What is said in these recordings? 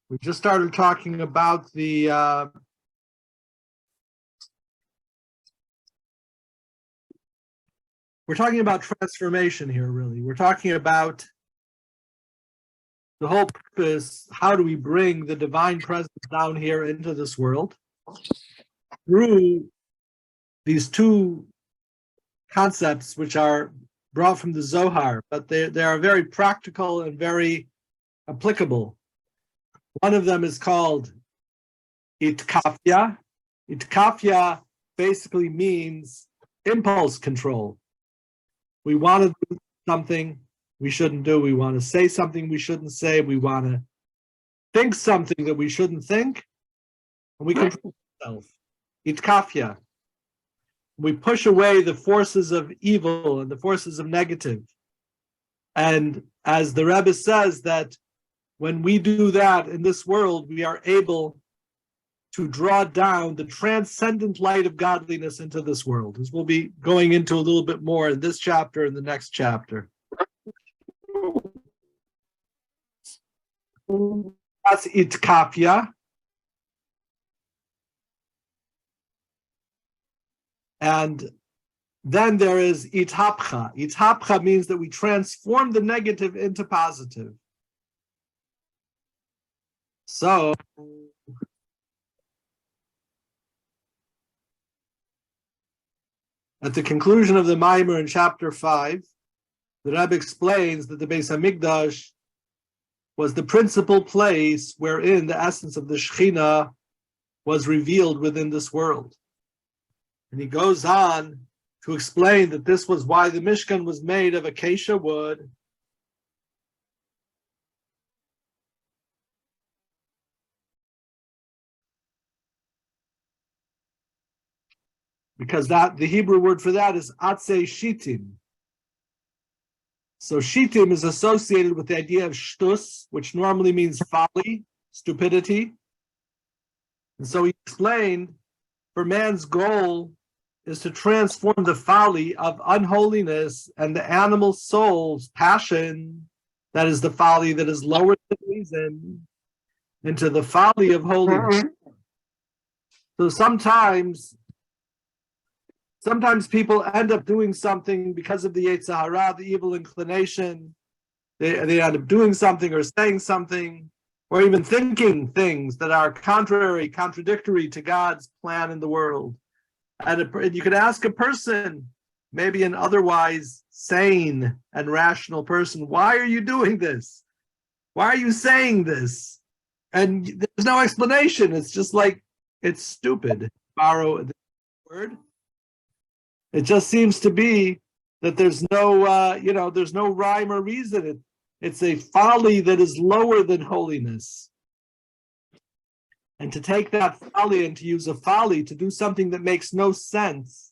We just started talking about the we're talking about transformation here, really. We're talking about the whole purpose. How do we bring the divine presence down here into this world through these two concepts, which are brought from the Zohar, but they are very practical and very applicable. One of them is called itkafya. Itkafya basically means impulse control. We want to do something we shouldn't do. We want to say something we shouldn't say. We want to think something that we shouldn't think. And we control ourselves. Itkafya. We push away the forces of evil and the forces of negative. And as the Rebbe says, that when we do that in this world, we are able to draw down the transcendent light of godliness into this world, as we'll be going into a little bit more in this chapter and the next chapter. That's itkafya. And then there is ithapcha. Ithapcha means that we transform the negative into positive. So, at the conclusion of the Maimer in chapter 5, the Rebbe explains that the Beis Hamikdash was the principal place wherein the essence of the Shekhinah was revealed within this world. And he goes on to explain that this was why the Mishkan was made of acacia wood, because that the Hebrew word for that is atzei shitim. So shitim is associated with the idea of shtus, which normally means folly, stupidity. And so he explained, for man's goal is to transform the folly of unholiness and the animal soul's passion, that is the folly that is lower than reason, into the folly of holiness. So sometimes people end up doing something because of the Yetzer Hara, the evil inclination. They end up doing something or saying something, or even thinking things that are contradictory to God's plan in the world. And you could ask a person, maybe an otherwise sane and rational person, why are you doing this? Why are you saying this? And there's no explanation. It's just like, it's stupid. Borrow the word. It just seems to be that there's no, there's no rhyme or reason. It's a folly that is lower than holiness. And to take that folly and to use a folly to do something that makes no sense,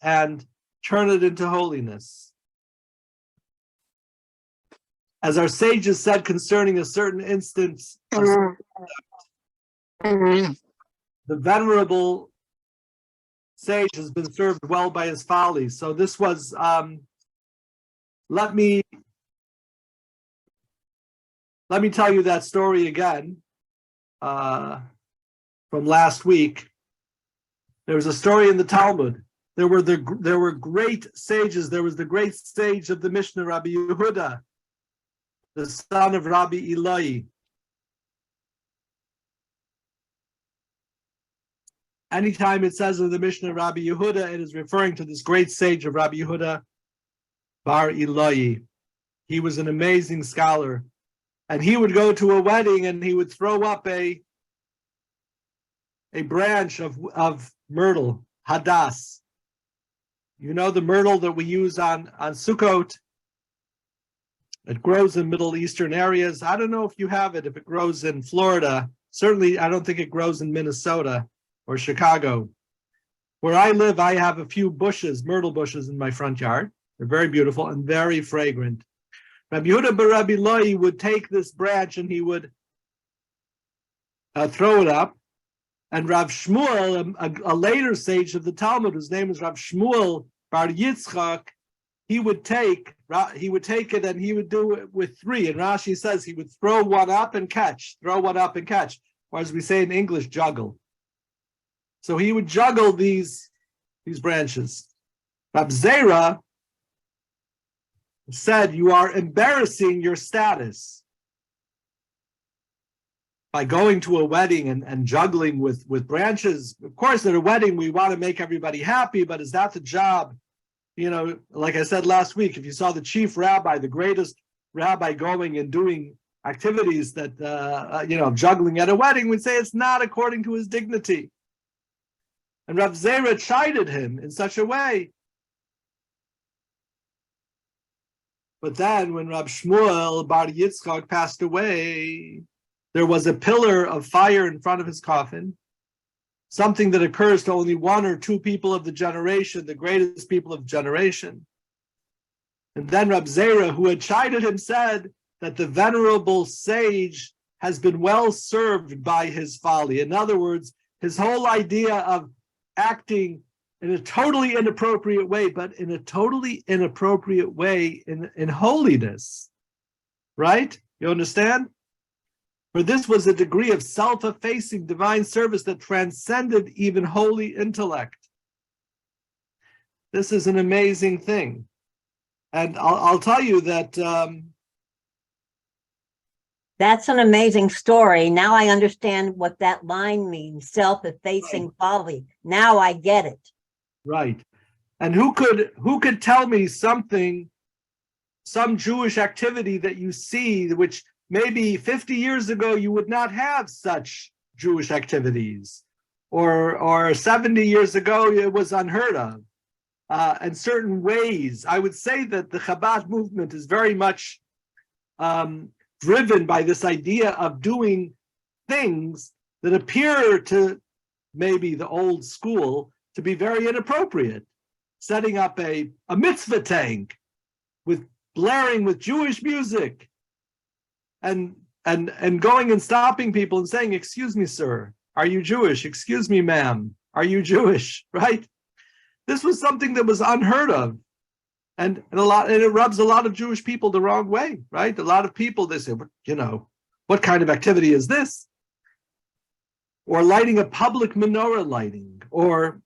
and turn it into holiness. As our sages said concerning a certain instance, the venerable sage has been served well by his folly. So this was, let me tell you that story again from last week. There was a story in the Talmud. There were great sages. There was the great sage of the Mishnah, Rabbi Yehuda, the son of Rabbi Levi. Anytime it says in the Mishnah Rabbi Yehuda, it is referring to this great sage of Rabbi Yehuda Bar Ilai. He was an amazing scholar. And he would go to a wedding and he would throw up a branch of myrtle, hadas. You know the myrtle that we use on Sukkot? It grows in Middle Eastern areas. I don't know if you have it, if it grows in Florida. Certainly, I don't think it grows in Minnesota or Chicago. Where I live, I have a few bushes, myrtle bushes in my front yard. They're very beautiful and very fragrant. Rabbi Yehuda bar Rabbi Levi would take this branch and he would throw it up. And Rav Shmuel, a later sage of the Talmud, whose name is Rav Shmuel bar Yitzchok, he would take he would take it and he would do it with three. And Rashi says he would throw one up and catch, throw one up and catch, or as we say in English, juggle. So he would juggle these branches. Rab Zera said, you are embarrassing your status by going to a wedding and juggling with branches. Of course, at a wedding, we want to make everybody happy, but is that the job? You know, like I said last week, if you saw the chief rabbi, the greatest rabbi going and doing activities that, juggling at a wedding, we'd say it's not according to his dignity. And Rav Zera chided him in such a way. But then when Rab Shmuel Bar Yitzchok passed away, there was a pillar of fire in front of his coffin, something that occurs to only one or two people of the generation, the greatest people of the generation. And then Rab Zera, who had chided him, said that the venerable sage has been well served by his folly. In other words, his whole idea of acting in a totally inappropriate way, but in a totally inappropriate way in holiness, right? You understand? For this was a degree of self-effacing divine service that transcended even holy intellect. This is an amazing thing. And I'll tell you that... that's an amazing story. Now I understand what that line means, self-effacing folly. Now I get it. Right. And who could tell me something, some Jewish activity that you see, which maybe 50 years ago you would not have such Jewish activities, or 70 years ago it was unheard of, and certain ways. I would say that the Chabad movement is very much driven by this idea of doing things that appear to maybe the old school to be very inappropriate. Setting up a mitzvah tank with blaring with Jewish music and going and stopping people and saying, excuse me, sir, are you Jewish? Excuse me, ma'am, are you Jewish? Right? This was something that was unheard of. And it rubs a lot of Jewish people the wrong way, right? A lot of people, they say, what kind of activity is this? Or lighting a public menorah lighting, or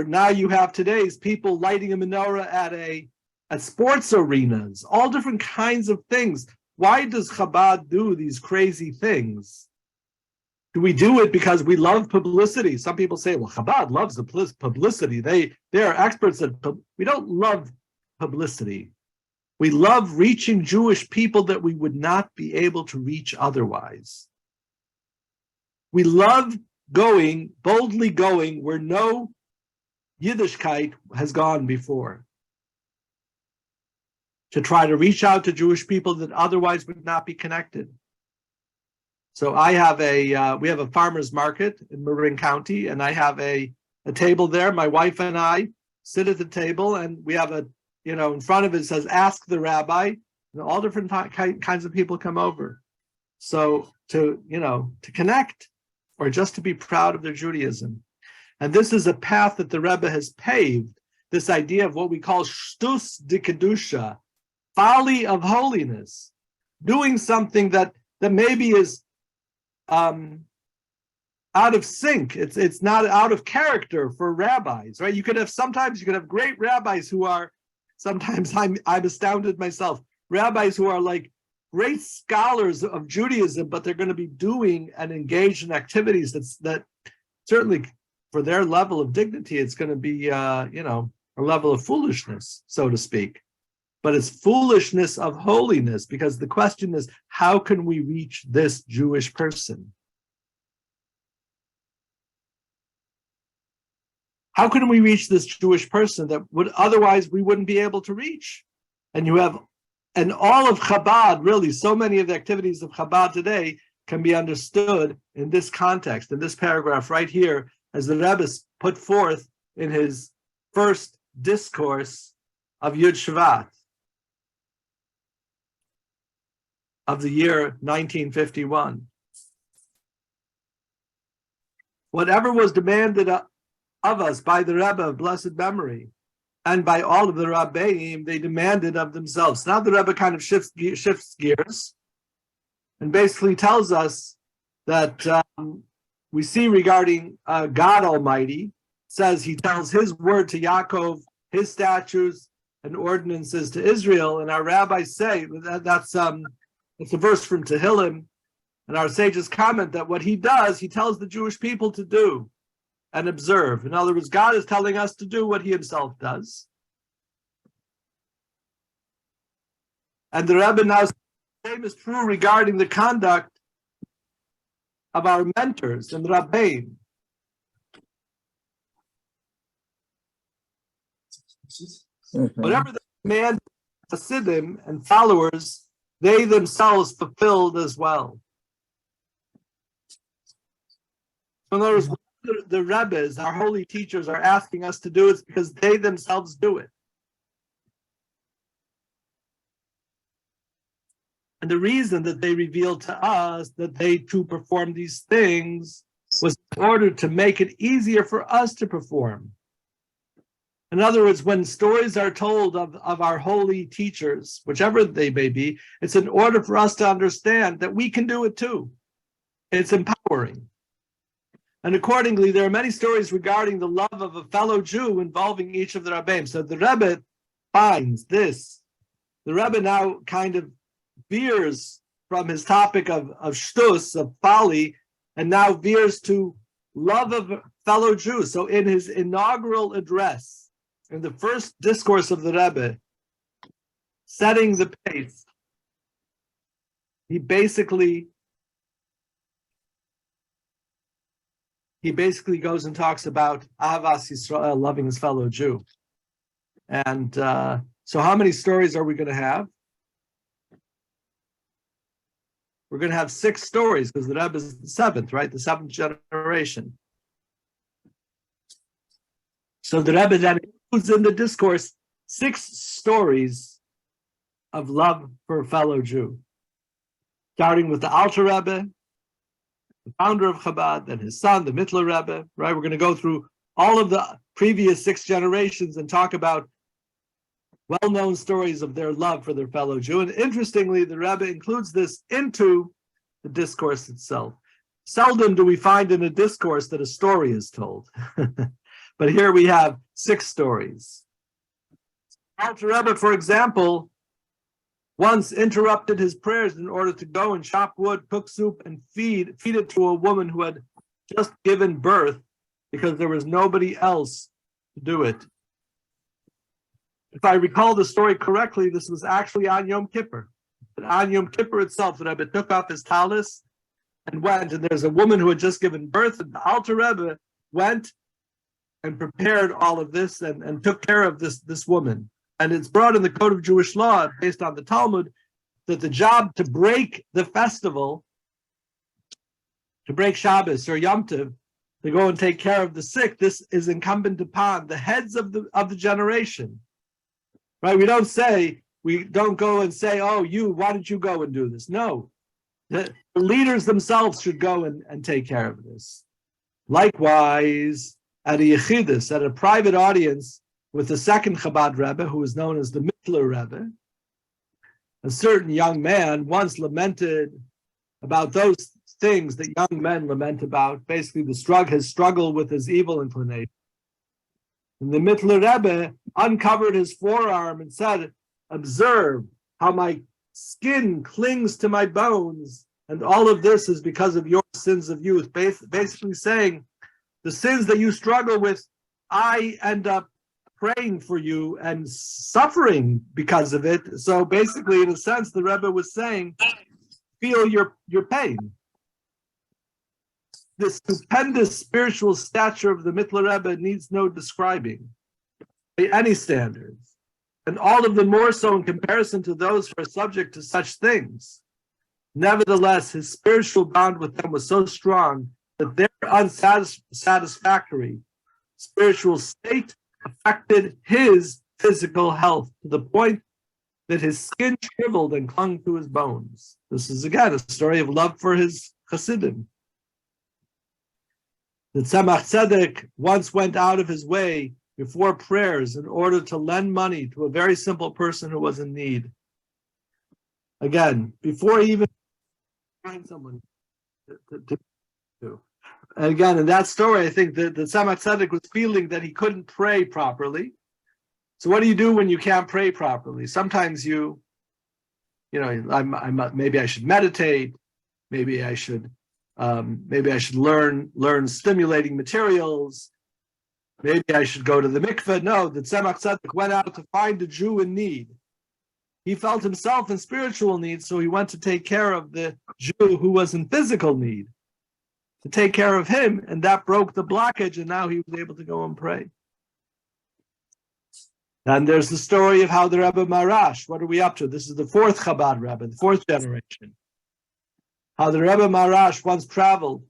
now you have today's people lighting a menorah at sports arenas, all different kinds of things. Why does Chabad do these crazy things? Do we do it because we love publicity? Some people say, well, Chabad loves the publicity. They are experts at, we don't love publicity. We love reaching Jewish people that we would not be able to reach otherwise. We love boldly going where no Yiddishkeit has gone before, to try to reach out to Jewish people that otherwise would not be connected. So we have a farmer's market in Marin County, and I have a table there. My wife and I sit at the table, and we have in front of it says, ask the rabbi, and all different kinds of people come over. So to connect, or just to be proud of their Judaism. And this is a path that the Rebbe has paved, this idea of what we call shtus de kedusha, folly of holiness, doing something that maybe is out of sync. It's not out of character for rabbis, right? Sometimes you could have great rabbis who are, sometimes I'm astounded myself, rabbis who are like great scholars of Judaism, but they're going to be doing and engaged in activities that certainly for their level of dignity, it's going to be a level of foolishness, so to speak. But it's foolishness of holiness, because the question is, how can we reach this Jewish person? How can we reach this Jewish person that would otherwise we wouldn't be able to reach? And all of Chabad, really, so many of the activities of Chabad today can be understood in this context, in this paragraph right here, as the Rebbe put forth in his first discourse of Yud Shvat of the year 1951. Whatever was demanded of us by the Rebbe of blessed memory and by all of the Rabbeim, they demanded of themselves. Now the Rebbe kind of shifts gears and basically tells us that we see regarding God Almighty, says he tells his word to Yaakov, his statutes and ordinances to Israel, and our rabbis say that's it's a verse from Tehillim, and our sages comment that what he does, he tells the Jewish people to do and observe. In other words, God is telling us to do what he himself does. And the Rebbe now says the same is true regarding the conduct of our mentors and Rabbeim. Whatever the command of Chassidim and followers, they themselves fulfilled as well. In other words, the Rebbes, our holy teachers, are asking us to do it because they themselves do it. And the reason that they revealed to us that they too perform these things was in order to make it easier for us to perform. In other words, when stories are told of our holy teachers, whichever they may be, it's in order for us to understand that we can do it too. It's empowering. And accordingly, there are many stories regarding the love of a fellow Jew involving each of the Rabbeim. So the Rebbe finds this. The Rebbe now kind of veers from his topic of shtus, of folly, and now veers to love of fellow Jews. So in his inaugural address, in the first discourse of the Rebbe, setting the pace, he basically goes and talks about Ahavas Yisrael, loving his fellow Jew. And so how many stories are we going to have? We're going to have 6 stories because the Rebbe is the 7th, right? The 7th generation. So the Rebbe then includes in the discourse 6 stories of love for a fellow Jew, starting with the Alter Rebbe, the founder of Chabad, and his son, the Mittler Rebbe, right? We're going to go through all of the previous 6 generations and talk about well-known stories of their love for their fellow Jew. And interestingly, the Rebbe includes this into the discourse itself. Seldom do we find in a discourse that a story is told. But here we have 6 stories. Alter Rebbe, for example, once interrupted his prayers in order to go and chop wood, cook soup, and feed it to a woman who had just given birth because there was nobody else to do it. If I recall the story correctly, this was actually on Yom Kippur. And on Yom Kippur itself, the Rebbe took off his talis and went, and there's a woman who had just given birth, and the Alter Rebbe went and prepared all of this and took care of this woman. And it's brought in the Code of Jewish Law, based on the Talmud, that the job to break the festival, to break Shabbos or Yom Tov, to go and take care of the sick, this is incumbent upon the heads of the generation. Right? We don't go and say, oh, why don't you go and do this? No. The leaders themselves should go and take care of this. Likewise, at a yechidus, at a private audience with the second Chabad Rebbe, who is known as the Mittler Rebbe, a certain young man once lamented about those things that young men lament about, basically his struggle with his evil inclination. And the Mittler Rebbe uncovered his forearm and said, observe how my skin clings to my bones, and all of this is because of your sins of youth. Basically saying, the sins that you struggle with, I end up praying for you and suffering because of it. So basically, in a sense, the Rebbe was saying, feel your pain. The stupendous spiritual stature of the Mittler Rebbe needs no describing by any standards, and all of the more so in comparison to those who are subject to such things. Nevertheless, his spiritual bond with them was so strong that their unsatisfactory spiritual state affected his physical health to the point that his skin shriveled and clung to his bones. This is again a story of love for his Chassidim. The Tzemach Tzedek once went out of his way before prayers in order to lend money to a very simple person who was in need. Again, before he even find someone to do. And again, in that story, I think that the Tzemach Tzedek was feeling that he couldn't pray properly. So what do you do when you can't pray properly? Sometimes maybe I should meditate. Maybe I should learn stimulating materials. Maybe I should go to the mikveh. No, the Tzemach Tzedek went out to find a Jew in need. He felt himself in spiritual need, so he went to take care of the Jew who was in physical need, to take care of him, and that broke the blockage, and now he was able to go and pray. And there's the story of how the Rebbe Marash, what are we up to? This is the fourth Chabad Rebbe, the fourth generation. How the Rebbe Marash once traveled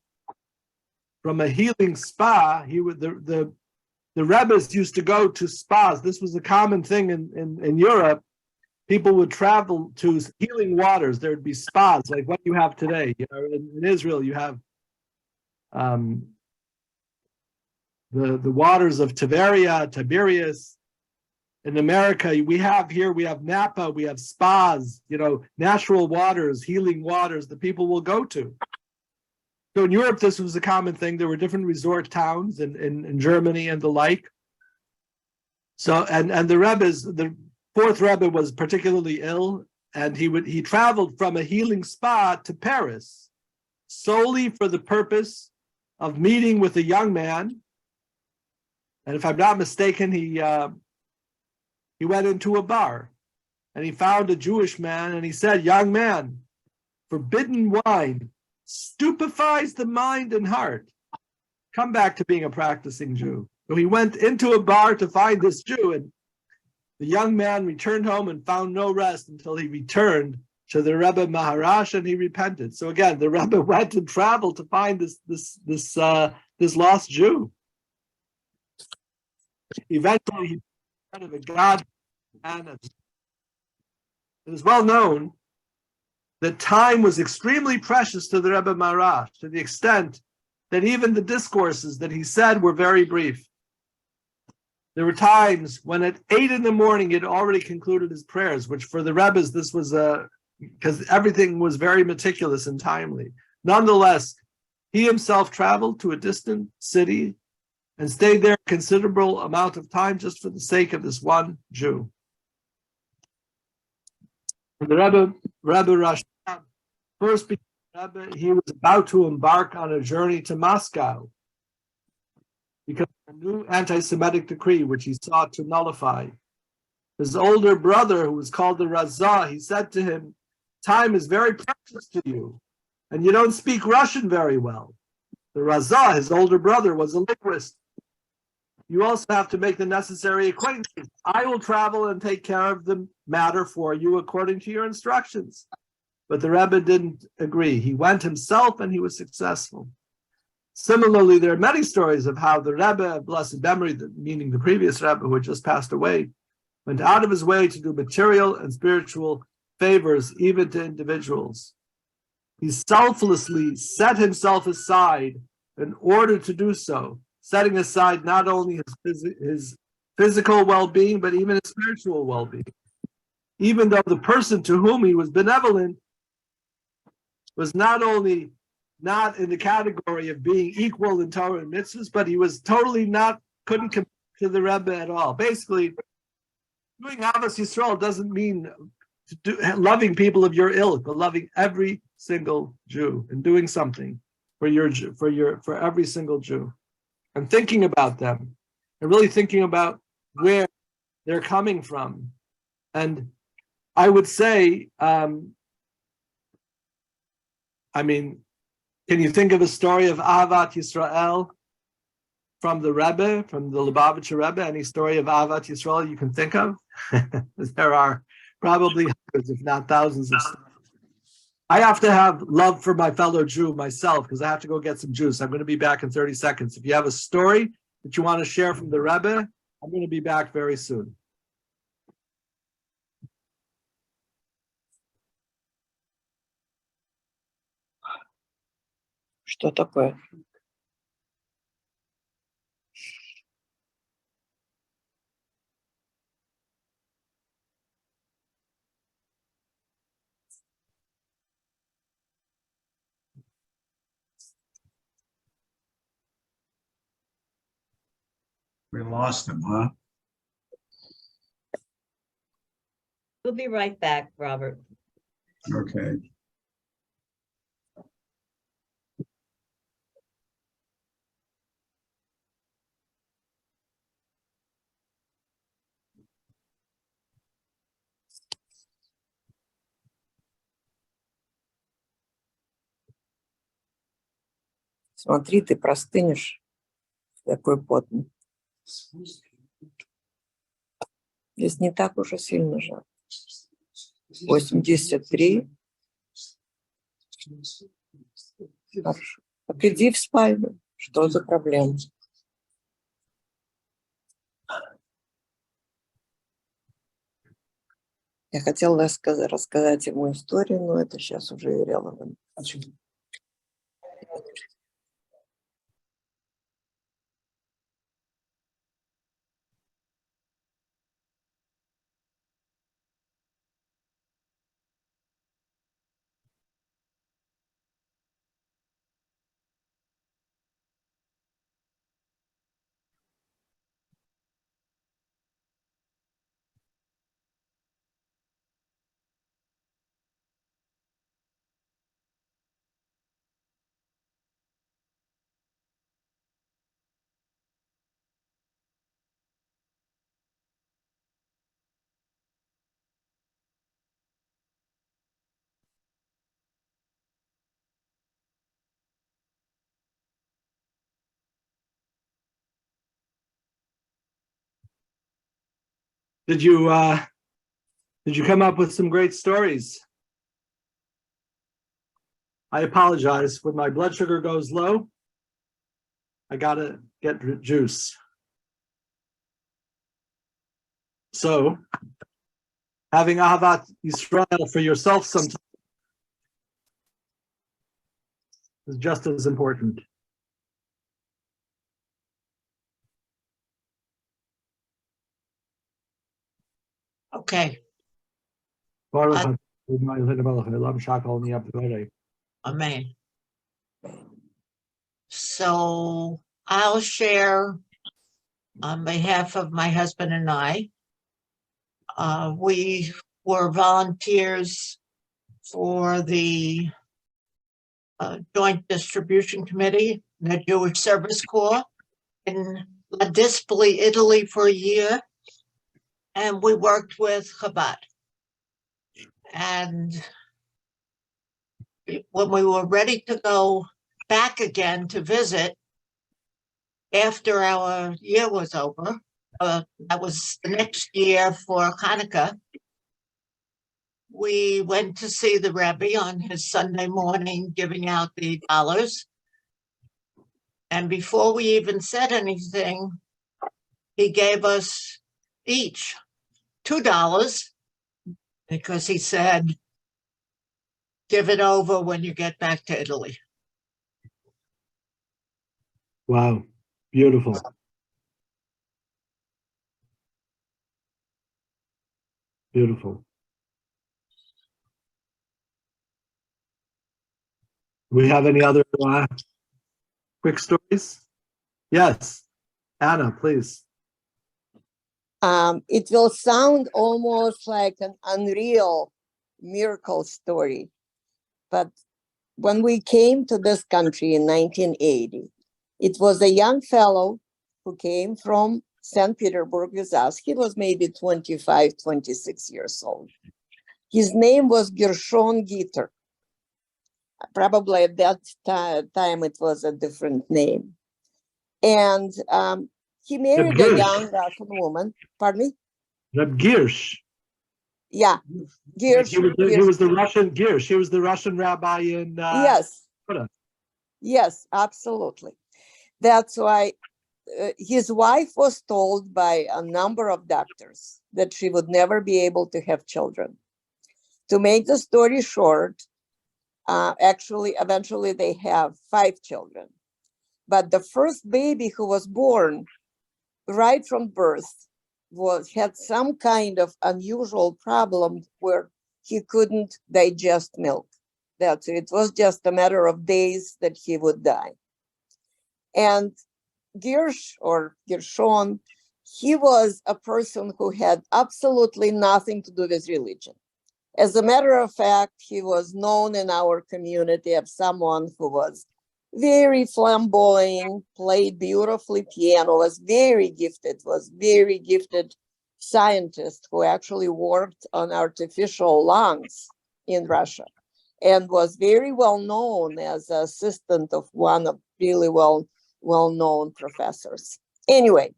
from a healing spa. The Rebbes used to go to spas. This was a common thing in Europe. People would travel to healing waters. There would be spas like what you have today. In Israel, you have the waters of Tiberias. In America, we have Napa, we have spas, natural waters, healing waters that people will go to. So in Europe, this was a common thing. There were different resort towns in Germany and the like. So, and the Rebbe's, the fourth Rebbe was particularly ill, and he traveled from a healing spa to Paris solely for the purpose of meeting with a young man. And if I'm not mistaken, he went into a bar and he found a Jewish man and he said, "Young man, forbidden wine stupefies the mind and heart. Come back to being a practicing Jew." So he went into a bar to find this Jew, and the young man returned home and found no rest until he returned to the Rebbe Maharash and he repented. So again, the Rebbe went and traveled to find this lost Jew. Eventually, he became of a god. And it is well known that time was extremely precious to the Rebbe Maharash, to the extent that even the discourses that he said were very brief. There were times when at 8 a.m. he had already concluded his prayers, which for the Rebbes, this was because everything was very meticulous and timely. Nonetheless, he himself traveled to a distant city and stayed there a considerable amount of time just for the sake of this one Jew. The Rebbe Rashab first became Rebbe. He was about to embark on a journey to Moscow because of a new anti-Semitic decree which he sought to nullify. His older brother, who was called the Razah, he said to him, "Time is very precious to you, and you don't speak Russian very well." The Razah, his older brother, was a linguist. "You also have to make the necessary acquaintances. I will travel and take care of the matter for you according to your instructions." But the Rebbe didn't agree. He went himself and he was successful. Similarly, there are many stories of how the Rebbe of blessed memory, meaning the previous Rebbe who had just passed away, went out of his way to do material and spiritual favors even to individuals. He selflessly set himself aside in order to do so, setting aside not only his physical well-being, but even his spiritual well-being. Even though the person to whom he was benevolent was not only not in the category of being equal in Torah and mitzvahs, but he was totally couldn't compare to the Rebbe at all. Basically, doing Ahavas Yisrael doesn't mean loving people of your ilk, but loving every single Jew and doing something for every single Jew. And thinking about them and really thinking about where they're coming from. And I would say, can you think of a story of Ahavat Yisrael from the Rebbe, from the Lubavitcher Rebbe? Any story of Ahavat Yisrael you can think of? There are probably hundreds, if not thousands of stories. I have to have love for my fellow Jew myself because I have to go get some juice. I'm going to be back in 30 seconds. If you have a story that you want to share from the Rebbe, I'm going to be back very soon. Что такое? We lost him, huh? We'll be right back, Robert. Okay. Смотри, ты простынешь, такой потный. Здесь не так уж и сильно жарко. 83. Хорошо. Так иди в спальню. Что за проблема? Я хотела рассказать ему историю, но это сейчас уже irrelevant. Did you come up with some great stories? I apologize. When my blood sugar goes low, I gotta get juice. So, having Ahavat Yisrael for yourself sometimes is just as important. Okay, Baruch amen. So I'll share on behalf of my husband and I. We were volunteers for the Joint Distribution Committee, the Jewish Service Corps in Dispoli, Italy for a year. And we worked with Chabad. And when we were ready to go back again to visit, after our year was over, that was the next year for Hanukkah, we went to see the Rebbe on his Sunday morning giving out the dollars. And before we even said anything, he gave us each $2 because he said, give it over when you get back to Italy. Wow, beautiful. Beautiful. Do we have any other quick stories? Yes, Anna, please. It will sound almost like an unreal miracle story. But when we came to this country in 1980, it was a young fellow who came from St. Petersburg with us. He was maybe 25, 26 years old. His name was Gershon Gitter. Probably at that time it was a different name. And he married a young Russian woman. Pardon me? Reb Girsch. Yeah, Girsch. He was the Russian Girsch. He was the Russian rabbi in. Yes. Buddha. Yes, absolutely. That's why his wife was told by a number of doctors that she would never be able to have children. To make the story short, actually, eventually they have 5 children. But the first baby who was born right from birth had some kind of unusual problem where he couldn't digest milk. It was just a matter of days that he would die. And Gershon, he was a person who had absolutely nothing to do with religion. As a matter of fact, he was known in our community as someone who was very flamboyant, played beautifully piano, was very gifted scientist who actually worked on artificial lungs in Russia and was very well known as an assistant of one of really well-known professors. Anyway,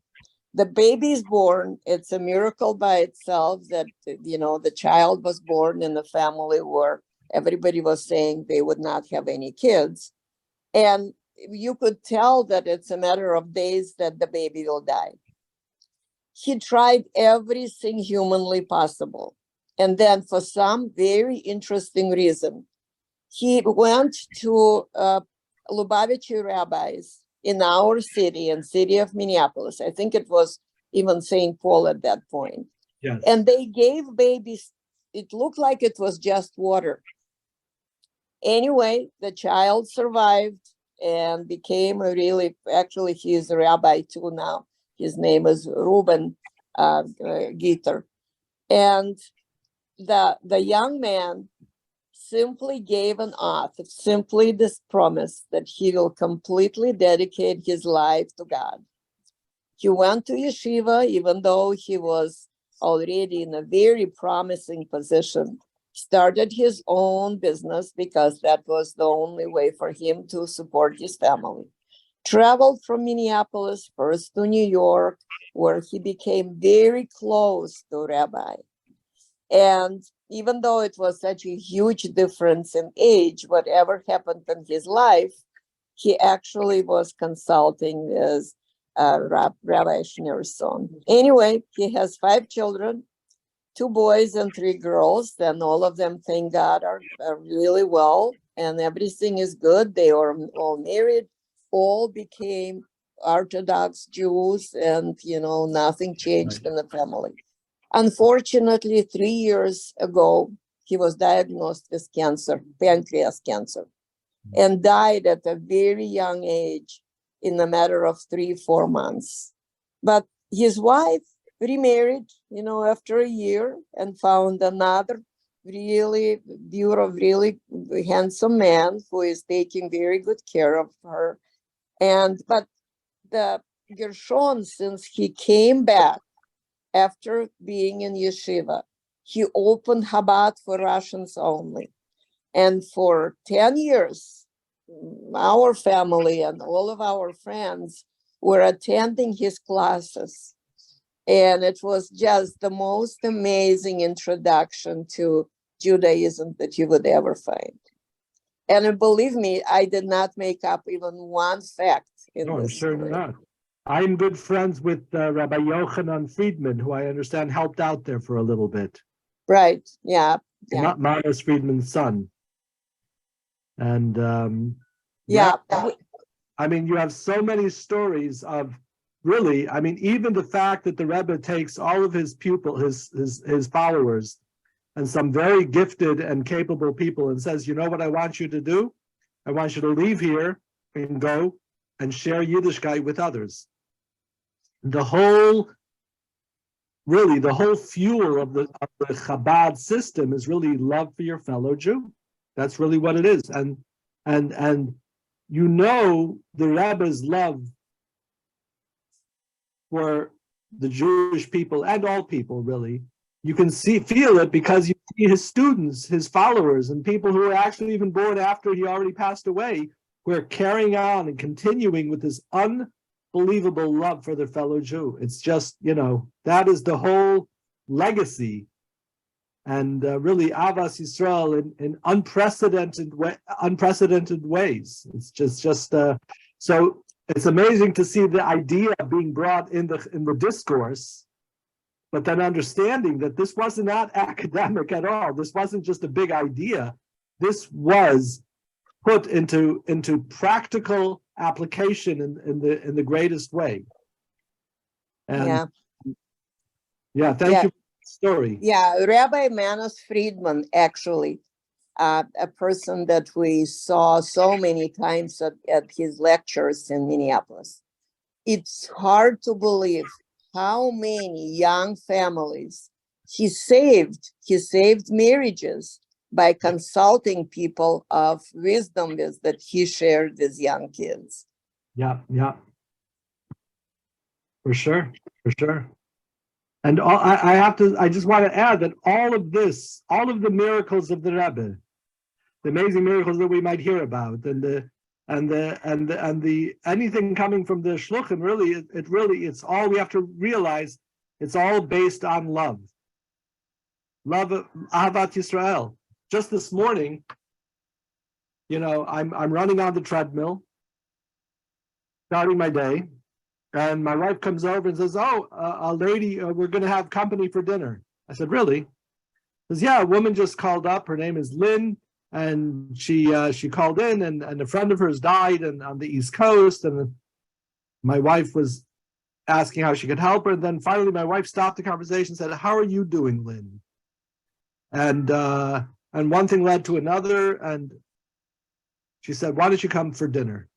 the baby is born. It's a miracle by itself that, the child was born in a family where everybody was saying they would not have any kids. And you could tell that it's a matter of days that the baby will die. He tried everything humanly possible. And then for some very interesting reason, he went to Lubavitcher rabbis in our city of Minneapolis. I think it was even St. Paul at that point. Yes. And they gave babies, it looked like it was just water. Anyway, the child survived and became actually he is a rabbi too now. His name is Reuben Gitter. And the young man simply gave an oath, simply this promise that he will completely dedicate his life to God. He went to yeshiva, even though he was already in a very promising position, started his own business because that was the only way for him to support his family. Traveled from Minneapolis first to New York, where he became very close to Rabbi. And even though it was such a huge difference in age, whatever happened in his life, he actually was consulting with Rabbi Schneerson. Anyway, he has 5 children, 2 boys and 3 girls, and all of them, thank God, are really well, and everything is good. They are all married, all became Orthodox Jews, and nothing changed in the family. Unfortunately, 3 years ago, he was diagnosed with cancer, pancreas cancer, and died at a very young age in a matter of 3-4 months. But his wife remarried, after a year and found another really beautiful, really handsome man who is taking very good care of her. But the Gershon, since he came back after being in yeshiva, he opened Chabad for Russians only. And for 10 years, our family and all of our friends were attending his classes. And it was just the most amazing introduction to Judaism that you would ever find. And believe me, I did not make up even one fact in No, I'm this sure story. not. I'm good friends with Rabbi Yochanan Friedman, who I understand helped out there for a little bit. Right, yeah. Not Manos Friedman's son. And Yeah. I mean, you have so many stories of really, I mean, even the fact that the Rebbe takes all of his his followers, and some very gifted and capable people, and says, you know what I want you to do? I want you to leave here and go and share Yiddishkeit with others. The whole fuel of the Chabad system is really love for your fellow Jew. That's really what it is. And the Rebbe's love for the Jewish people and all people, really, you can feel it because you see his students, his followers, and people who were actually even born after he already passed away, who are carrying on and continuing with this unbelievable love for their fellow Jew. It's just, that is the whole legacy. And really, Avas Yisrael in unprecedented ways. It's just so. It's amazing to see the idea being brought in the discourse, but then understanding that this was not academic at all. This wasn't just a big idea. This was put into practical application in the greatest way. And thank you for the story. Yeah, Rabbi Manos Friedman, actually, a person that we saw so many times at his lectures in Minneapolis. it's hard to believe how many young families he saved. He saved marriages by consulting people of wisdom that he shared with young kids. Yeah, yeah. For sure, for sure. And I just want to add that all of this, all of the miracles of the Rebbe, the amazing miracles that we might hear about, and anything coming from the shluchim, really, it's all we have to realize. It's all based on love, love of Ahavat Yisrael. Just this morning, I'm running on the treadmill, starting my day, and my wife comes over and says, "Oh, a lady, we're going to have company for dinner." I said, "Really?" She says, "Yeah, a woman just called up. Her name is Lynn, and she called in, and a friend of hers died, and on the East Coast, and my wife was asking how she could help her, and then finally my wife stopped the conversation and said, 'How are you doing, Lynn?' And one thing led to another, and she said, 'Why don't you come for dinner?'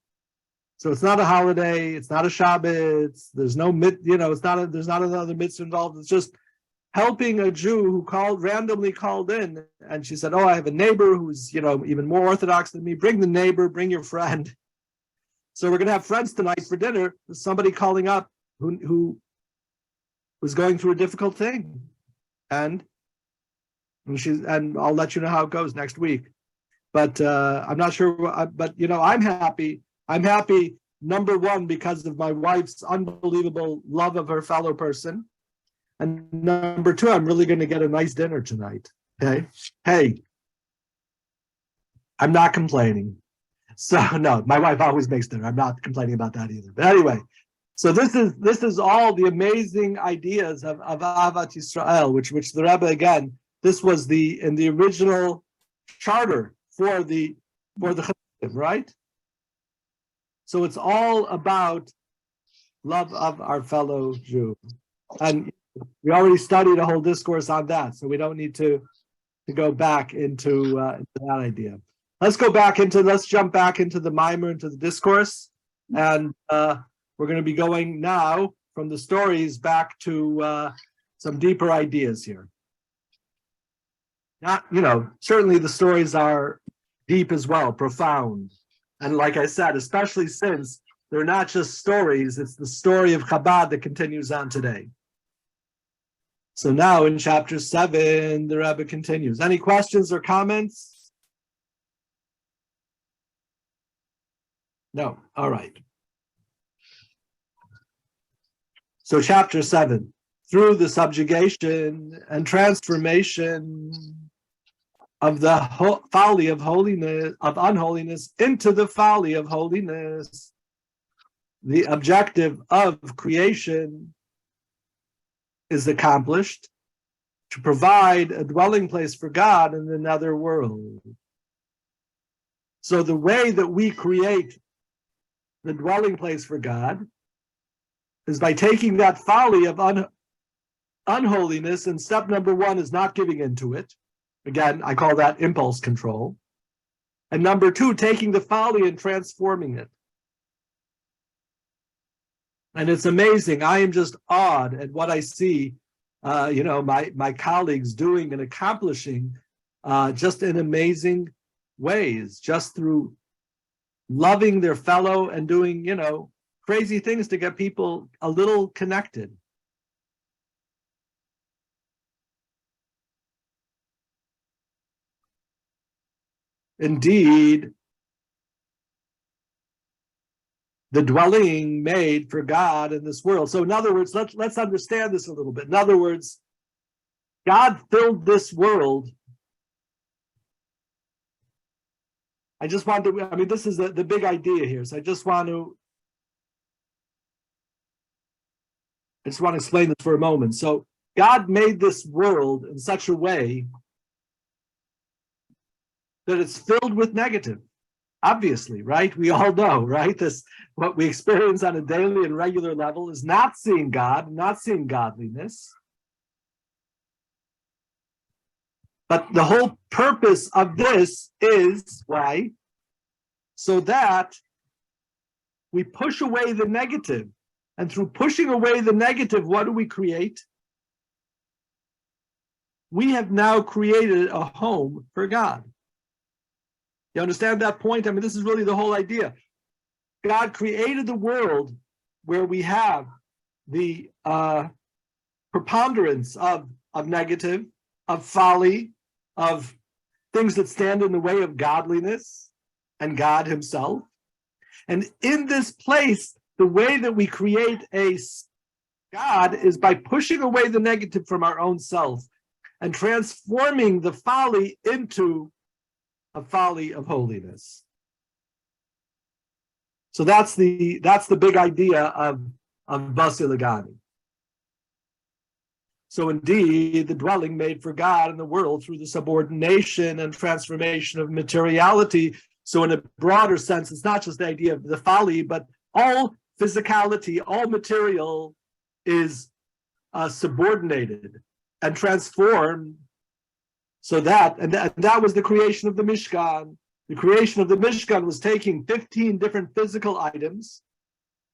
So it's not a holiday, it's not a Shabbat, there's no there's not another mitzvah involved. It's just helping a Jew who randomly called in, and she said, 'Oh, I have a neighbor who's even more Orthodox than me. Bring the neighbor, bring your friend.' So we're going to have friends tonight for dinner. There's somebody calling up who was going through a difficult thing, and I'll let you know how it goes next week. But I'm not sure. But I'm happy. I'm happy, number one, because of my wife's unbelievable love of her fellow person. And number two, I'm really going to get a nice dinner tonight. Okay. Hey, I'm not complaining. So no, my wife always makes dinner. I'm not complaining about that either. But anyway, so this is all the amazing ideas of Ahavat Yisrael, which the Rebbe, again, this was in the original charter for the Chassidim, right? So it's all about love of our fellow Jew. And we already studied a whole discourse on that, so we don't need to go back into that idea. Let's jump back into the mimer, into the discourse. And we're going to be going now from the stories back to some deeper ideas here. Not, certainly the stories are deep as well, profound. And like I said, especially since they're not just stories, it's the story of Chabad that continues on today. So now in chapter 7, the Rebbe continues. Any questions or comments? No. All right. So chapter 7, through the subjugation and transformation of the folly of unholiness into the folly of holiness, the objective of creation is accomplished, to provide a dwelling place for God in another world. So the way that we create the dwelling place for God is by taking that folly of unholiness, and step number 1 is not giving into it. Again, I call that impulse control. And number 2, taking the folly and transforming it. And it's amazing. I am just awed at what I see, my colleagues doing and accomplishing just in amazing ways, just through loving their fellow and doing, crazy things to get people a little connected. Indeed, the dwelling made for God in this world. So in other words, let's understand this a little bit. In other words, God filled this world. This is the big idea here. So I just want to explain this for a moment. So God made this world in such a way that it's filled with negative. Obviously, right? We all know, right? What we experience on a daily and regular level is not seeing God, not seeing godliness. But the whole purpose of this is, why? So that we push away the negative And through pushing away the negative, what do we create? We have now created a home for God. You understand that point? I mean, this is really the whole idea. God created the world where we have the preponderance of negative, of folly, of things that stand in the way of godliness and God himself. And in this place, the way that we create a God is by pushing away the negative from our own self and transforming the folly into a folly of holiness. So that's the big idea of Basi Lgani. So indeed, the dwelling made for God in the world through the subordination and transformation of materiality. So in a broader sense, it's not just the idea of the folly, but all physicality, all material is subordinated and transformed. So that was the creation of the Mishkan. The creation of the Mishkan was taking 15 different physical items,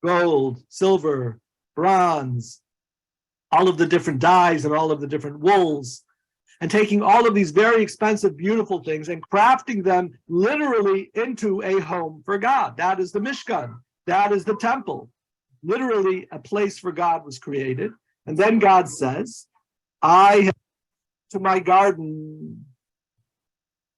gold, silver, bronze, all of the different dyes and all of the different wools, and taking all of these very expensive, beautiful things and crafting them literally into a home for God. That is the Mishkan. That is the temple. Literally, a place for God was created. And then God says, I have to my garden.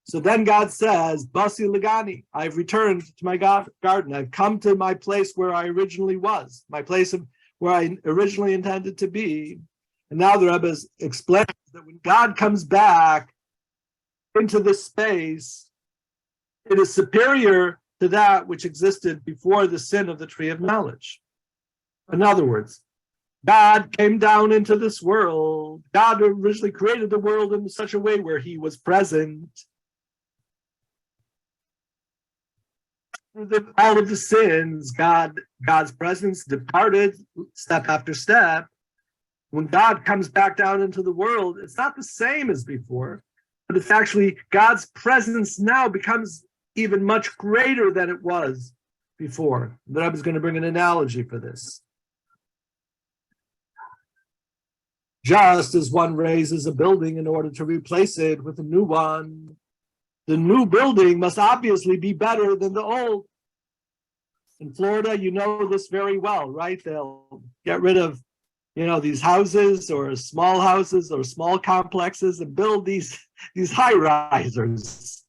So then God says, Basi Lgani, I've returned to my garden. I've come to my place where I originally was, my place of where I originally intended to be. And now the Rebbe explains that when God comes back into this space, it is superior to that which existed before the sin of the tree of knowledge. In other words, God came down into this world. God originally created the world in such a way where he was present. All of the sins, God's presence departed step after step. When God comes back down into the world, it's not the same as before, but it's actually God's presence now becomes even much greater than it was before. But I was going to bring an analogy for this. Just as one raises a building in order to replace it with a new one, the new building must obviously be better than the old. In Florida, you know this very well, right? They'll get rid of, these houses or small complexes and build these high-risers.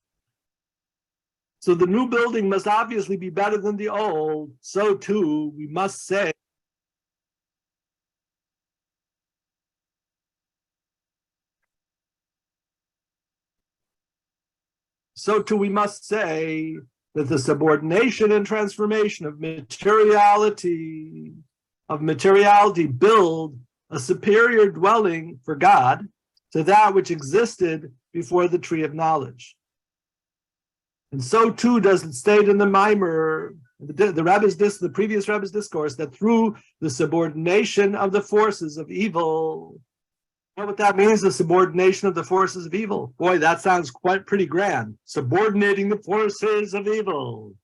So the new building must obviously be better than the old. So too, we must say, that the subordination and transformation of materiality build a superior dwelling for God to that which existed before the tree of knowledge. And so too does it state in the Mimer, the previous Rebbe's discourse, that through the subordination of the forces of evil. You know what that means, the subordination of the forces of evil? Boy, that sounds pretty grand. Subordinating the forces of evil.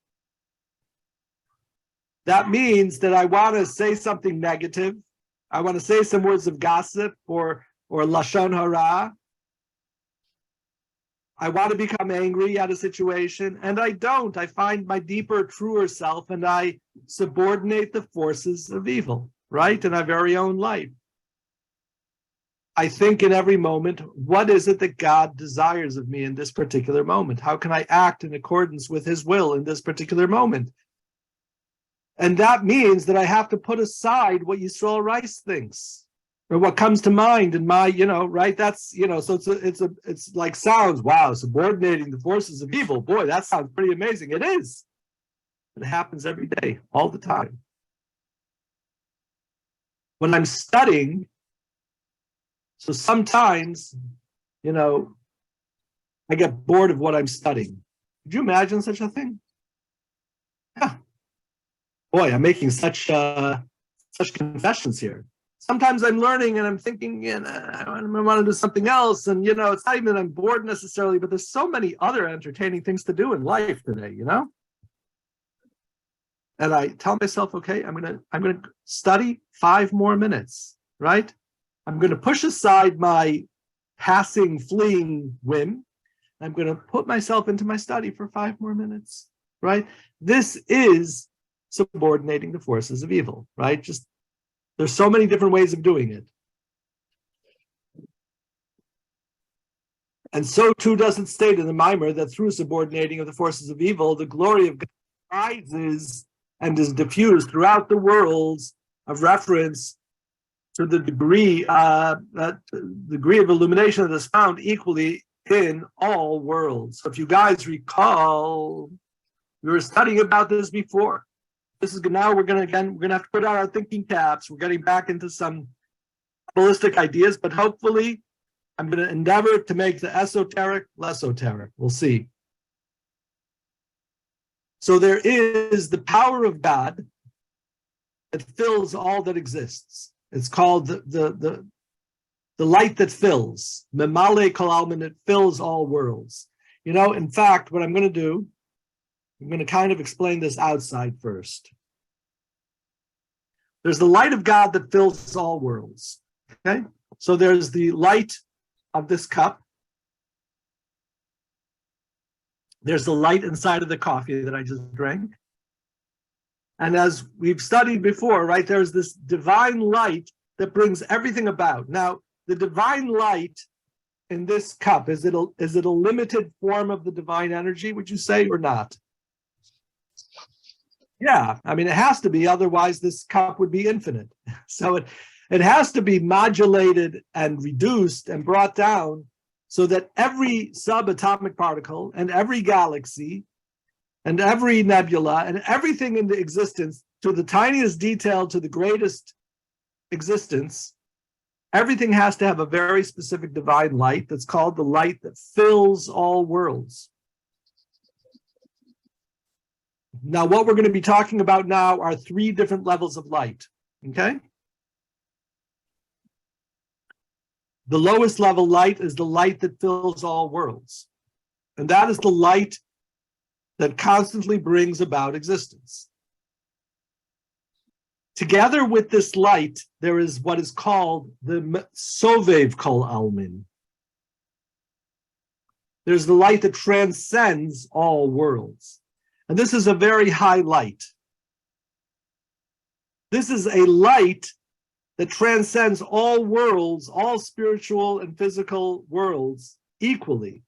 That means that I want to say something negative. I want to say some words of gossip or lashon hara. I want to become angry at a situation, and I don't. I find my deeper, truer self, and I subordinate the forces of evil, right, in our very own life. I think in every moment, what is it that God desires of me in this particular moment? How can I act in accordance with his will in this particular moment? And that means that I have to put aside what Yisrael Rice thinks, or what comes to mind in my, right? That's, so it's like sounds, wow, subordinating the forces of evil. Boy, that sounds pretty amazing. It is. It happens every day, all the time. When I'm studying, so sometimes, I get bored of what I'm studying. Could you imagine such a thing? Yeah. Boy, I'm making such confessions here. Sometimes I'm learning and I'm thinking, I want to do something else. And, it's not even that I'm bored necessarily, but there's so many other entertaining things to do in life today, and I tell myself, okay, I'm gonna study 5 more minutes, right? I'm gonna push aside my passing, fleeing whim. I'm gonna put myself into my study for 5 more minutes, right? This is subordinating the forces of evil, right? Just there's so many different ways of doing it. And so too does it state in the Mimer that through subordinating of the forces of evil, the glory of God rises and is diffused throughout the worlds of reference to the degree that degree of illumination that is found equally in all worlds. So if you guys recall, we were studying about this before. This is now we're gonna have to put on our thinking caps. We're getting back into some ballistic ideas, but hopefully I'm going to endeavor to make the esoteric less esoteric. We'll see. So there is the power of God that fills all that exists. It's called the light that fills. Memale kol almin, it fills all worlds. You know, in fact, what I'm going to do, I'm going to kind of explain this outside first. There's the light of God that fills all worlds. Okay? So there's the light of this cup. There's the light inside of the coffee that I just drank. And as we've studied before, right, there's this divine light that brings everything about. Now, the divine light in this cup, is it a limited form of the divine energy, would you say, or not? Yeah, I mean, it has to be, otherwise this cup would be infinite. So it has to be modulated and reduced and brought down so that every subatomic particle and every galaxy and every nebula and everything in the existence, to the tiniest detail to the greatest existence, everything has to have a very specific divine light that's called the light that fills all worlds. Now, what we're going to be talking about now are 3 different levels of light, okay? The lowest level light is the light that fills all worlds. And that is the light that constantly brings about existence. Together with this light, there is what is called the Sovev Kol Almin. There's the light that transcends all worlds. And this is a very high light. This is a light that transcends all worlds, all spiritual and physical worlds equally.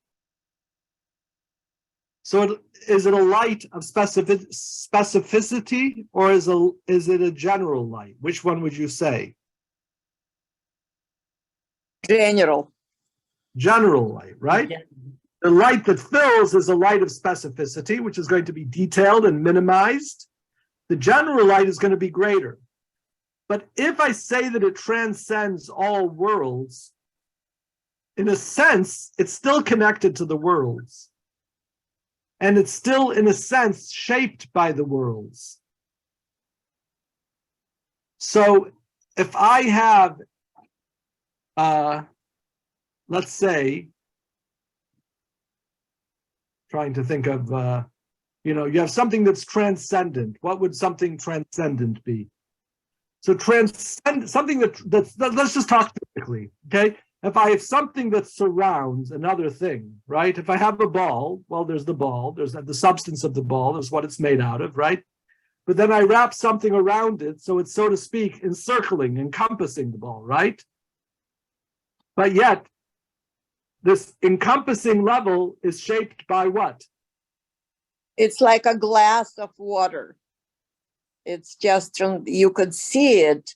So is it a light of specificity, or is it a general light? Which one would you say? General. General light, right? Yeah. The light that fills is a light of specificity, which is going to be detailed and minimized. The general light is going to be greater. But if I say that it transcends all worlds, in a sense, it's still connected to the worlds. And it's still, in a sense, shaped by the worlds. So if I have, let's say, trying to think of, you have something that's transcendent. What would something transcendent be? So something that's let's just talk physically, okay? If I have something that surrounds another thing, right? If I have a ball, well, there's the ball, there's the substance of the ball, there's what it's made out of, right? But then I wrap something around it, so it's, so to speak, encircling, encompassing the ball, right? But yet, this encompassing level is shaped by what? It's like a glass of water. It's just, you could see it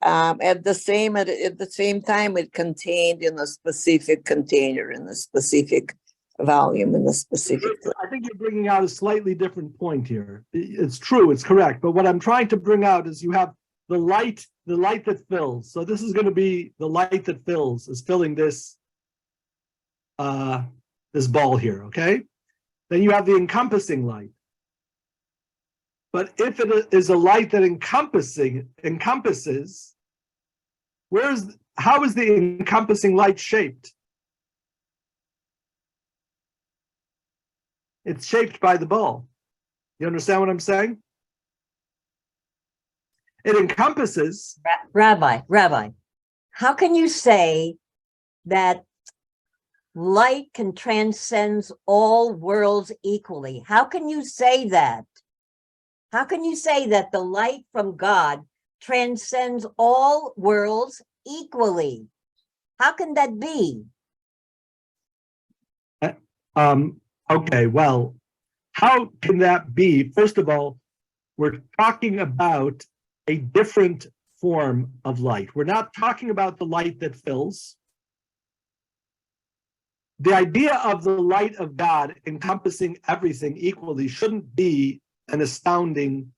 at the same time it contained in a specific container, in a specific volume, in a specific. I think you're bringing out a slightly different point here. It's true, it's correct. But what I'm trying to bring out is you have the light that fills. So this is going to be the light that fills, is filling this this ball here, okay? Then you have the encompassing light. But if it is a light that encompasses, how is the encompassing light shaped? It's shaped by the ball. You understand what I'm saying? It encompasses. Rabbi, how can you say that light can transcend all worlds equally? How can you say that? How can you say that the light from God transcends all worlds equally? How can that be? Okay, well, how can that be? First of all, we're talking about a different form of light. We're not talking about the light that fills. The idea of the light of God encompassing everything equally shouldn't be an astounding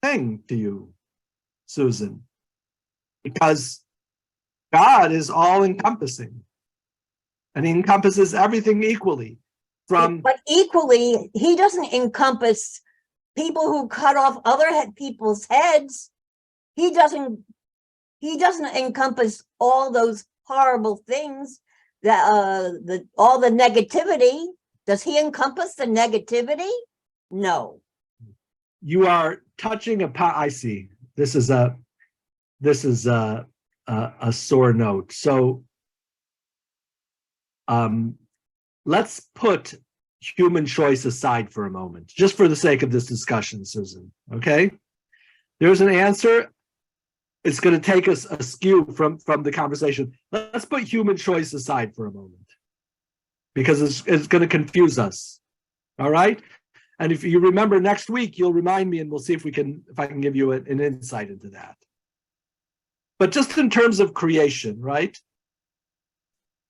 thing to you, Susan, because God is all encompassing and he encompasses everything equally. But equally, he doesn't encompass people who cut off other people's heads. He doesn't encompass all those horrible things, that all the negativity. Does he encompass the negativity? No. You are touching upon, I see. This is a sore note. So let's put human choice aside for a moment, just for the sake of this discussion, Susan, okay? There's an answer. It's going to take us askew from the conversation. Let's put human choice aside for a moment, because it's going to confuse us, all right? And if you remember next week, you'll remind me and we'll see if I can give you an insight into that. But just in terms of creation, right?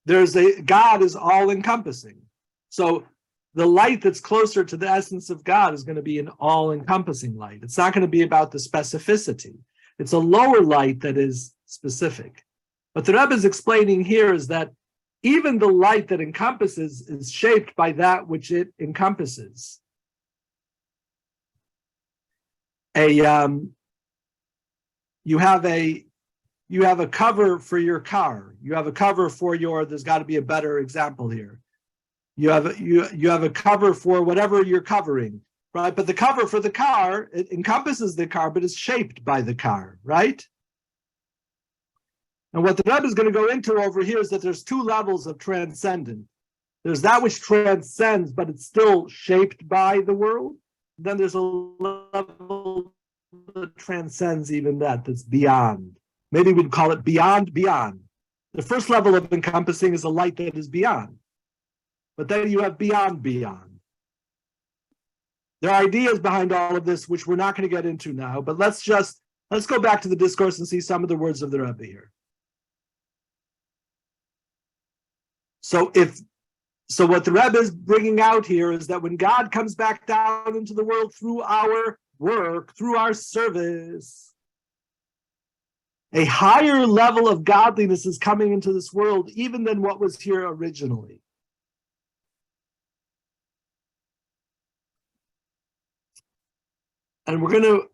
God is all encompassing. So the light that's closer to the essence of God is going to be an all encompassing light. It's not going to be about the specificity. It's a lower light that is specific. What the Rebbe is explaining here is that even the light that encompasses is shaped by that which it encompasses. You have a cover for your car. You have a cover for there's got to be a better example here. You have a cover for whatever you're covering, right? But the cover for the car, it encompasses the car, but it's shaped by the car, right? And what the Rebbe is going to go into over here is that there's two levels of transcendent. There's that which transcends, but it's still shaped by the world. Then there's a level that transcends even that's beyond. Maybe we'd call it beyond. The first level of encompassing is a light that is beyond. But then you have beyond. There are ideas behind all of this, which we're not going to get into now, but let's go back to the discourse and see some of the words of the Rebbe here. So what the Rebbe is bringing out here is that when God comes back down into the world through our work, through our service, a higher level of godliness is coming into this world even than what was here originally. And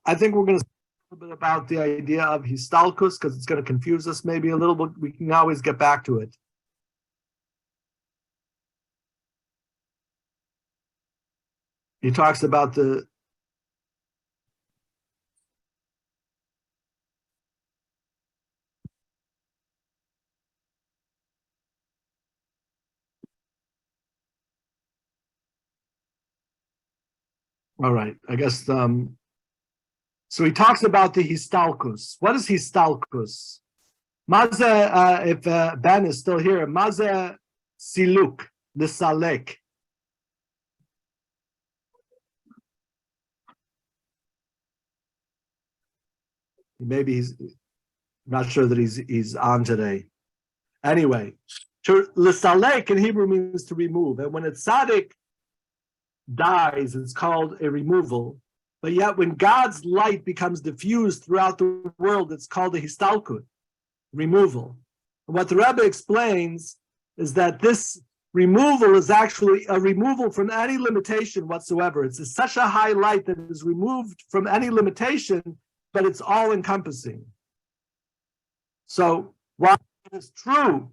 I think we're going to speak a little bit about the idea of histalkus, because it's going to confuse us maybe a little bit. We can always get back to it. He talks about all right, I guess, so he talks about the histalkus. What is histalkus? Maze, if Ben is still here, maze siluk, lisalek. Maybe he's not sure that he's on today. Anyway, lisalek in Hebrew means to remove, and when a tzaddik dies, it's called a removal. But yet when God's light becomes diffused throughout the world, it's called a histalkut, removal. And what the Rebbe explains is that this removal is actually a removal from any limitation whatsoever. It's such a high light that is removed from any limitation, but it's all encompassing. So while it is true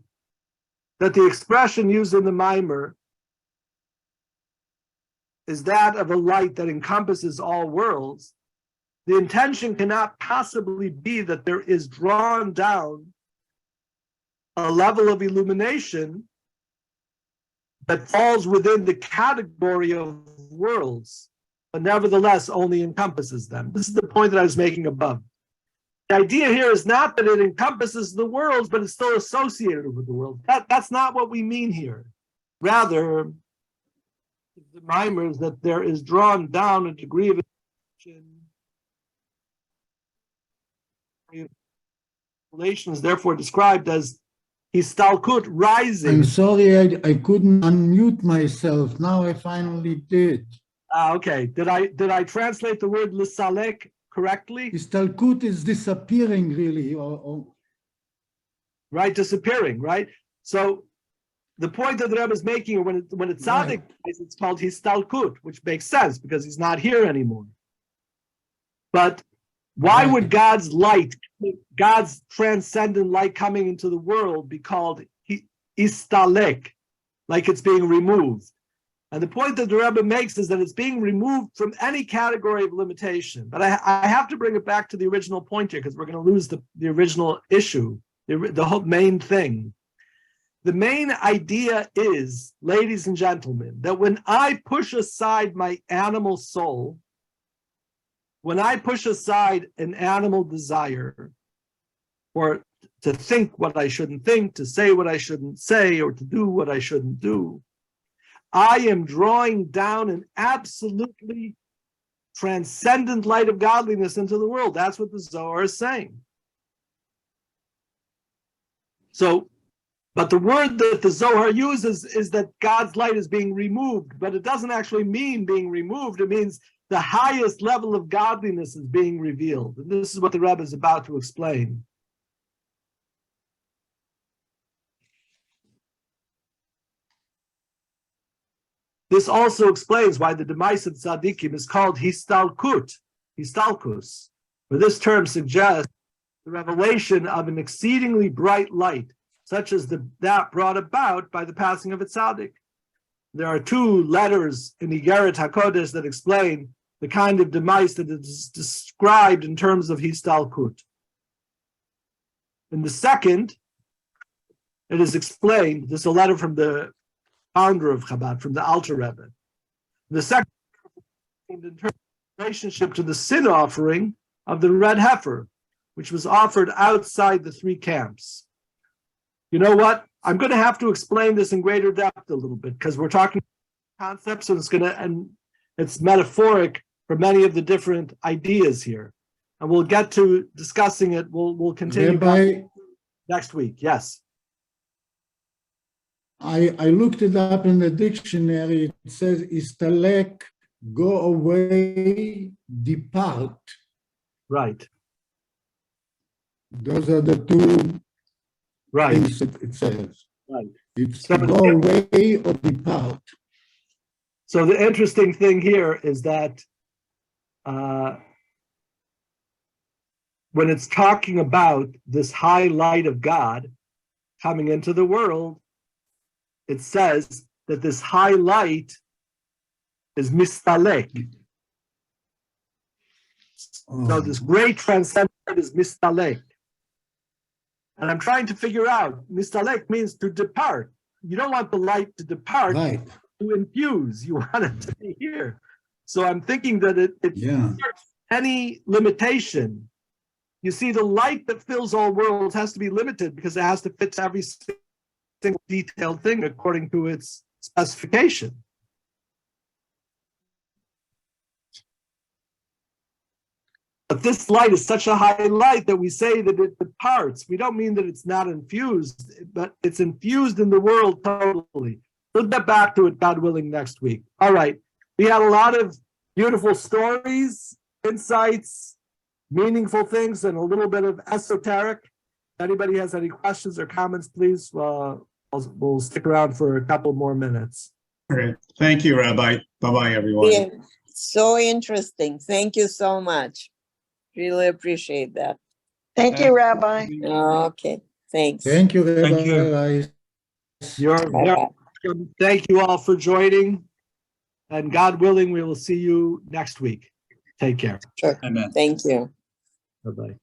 that the expression used in the mimer is that of a light that encompasses all worlds, the intention cannot possibly be that there is drawn down a level of illumination that falls within the category of worlds, but nevertheless only encompasses them. This is the point that I was making above. The idea here is not that it encompasses the worlds, but it's still associated with the world. That's not what we mean here. Rather, the mimer is that there is drawn down a degree of relation is therefore described as histalkut, rising. I'm sorry, I couldn't unmute myself. Now I finally did. Okay. Did I translate the word lisalek correctly? Istalkut is disappearing, really. Right, disappearing, right? So the point that the Rebbe is making, when it's tzaddik, it's called histalkut, which makes sense because he's not here anymore. But why would God's light, God's transcendent light coming into the world be called istalek, like it's being removed? And the point that the Rebbe makes is that it's being removed from any category of limitation. But I have to bring it back to the original point here because we're going to lose the original issue, the whole main thing. The main idea is, ladies and gentlemen, that when I push aside my animal soul, when I push aside an animal desire, or to think what I shouldn't think, to say what I shouldn't say, or to do what I shouldn't do, I am drawing down an absolutely transcendent light of godliness into the world. That's what the Zohar is saying. So, but the word that the Zohar uses is that God's light is being removed, but it doesn't actually mean being removed. It means the highest level of godliness is being revealed. And this is what the Rebbe is about to explain. This also explains why the demise of tzaddikim is called histalkus, for this term suggests the revelation of an exceedingly bright light, such as that brought about by the passing of a tzaddik. There are two letters in Igeret HaKodesh that explain the kind of demise that is described in terms of histalkut. In the second, it is explained, this is a letter from the founder of Chabad, from the Alter Rebbe. The second, in terms of relationship to the sin offering of the red heifer, which was offered outside the three camps. You know what? I'm going to have to explain this in greater depth a little bit because we're talking concepts, and it's metaphoric for many of the different ideas here. And we'll get to discussing it. We'll continue next week. Yes. I looked it up in the dictionary. It says, istalek, go away, depart. Right. Those are the two things it says. Right. It's go away or depart. So the interesting thing here is that when it's talking about this high light of God coming into the world, it says that this high light is mistalek. So this great transcendent is mistalek. And I'm trying to figure out, mistalek means to depart. You don't want the light to depart, to infuse. You want it to be here. So I'm thinking that it any limitation. You see, the light that fills all worlds has to be limited because it has to fit to every single detailed thing according to its specification. But this light is such a high light that we say that it departs. We don't mean that it's not infused, but it's infused in the world totally. We'll get back to it, God willing, next week. All right. We had a lot of beautiful stories, insights, meaningful things, and a little bit of esoteric. If anybody has any questions or comments, please, we'll stick around for a couple more minutes. All right. Thank you, Rabbi. Bye-bye, everyone. Yeah, so interesting. Thank you so much. Really appreciate that. Thank you, Rabbi. Okay, thanks. Thank you, Rabbi. You're welcome. Thank you all for joining. And God willing, we will see you next week. Take care. Sure. Amen. Thank you. Bye-bye.